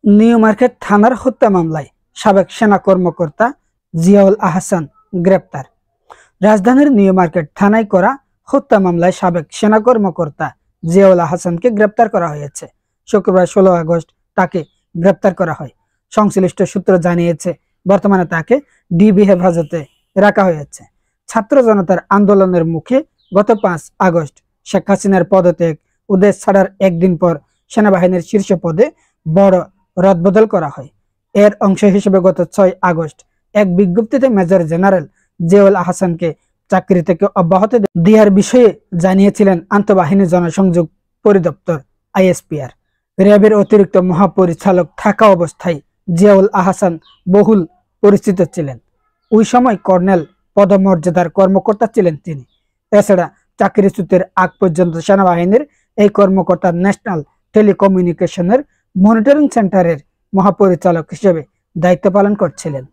New market থানার হত্যা মামলায় সাবেক সেনা কর্মকর্তা জিয়াউল আহসান গ্রেপ্তার। রাজধানীর নিউ মার্কেট থানায় করা হত্যা মামলায় সাবেক সেনা কর্মকর্তা জিয়াউল আহসানকে গ্রেপ্তার করা হয়েছে। শুক্রবার 16 আগস্ট তাকে গ্রেপ্তার করা হয়। সংশ্লিষ্ট সূত্র জানিয়েছে, বর্তমানে তাকে ডিবি হেফাজতে রাখা হয়েছে। ছাত্র জনতার আন্দোলনের মুখে গত 5 আগস্ট শেখ হাসিনার পদত্যাগ ও দেশ ছাড়ার একদিন পর সেনাবাহিনীর শীর্ষ পদে বড় রদবদল করা হয়। এর অংশ হিসেবে গত 6 আগস্ট এক বিজ্ঞপ্তিতে মেজর জেনারেল জিয়াউল আহসানকে চাকরি থেকে অব্যাহতি দেওয়ার বিষয়ে জানিয়েছিলেন আন্তঃবাহিনী জনসংযোগ পরিদপ্তর আইএসপিআর। র্যাবের অতিরিক্ত মহাপরিচালক থাকা অবস্থায় জিয়াউল আহসান বহুল পরিচিত ছিলেন। ওই সময় কর্নেল পদমর্যাদার কর্মকর্তা ছিলেন তিনি। এছাড়া চাকরিচ্যুতের আগ পর্যন্ত সেনাবাহিনীর এই কর্মকর্তা ন্যাশনাল টেলিকমিউনিকেশনের মনিটরিং সেন্টারের মহাপরিচালক হিসেবে দায়িত্ব পালন করছিলেন।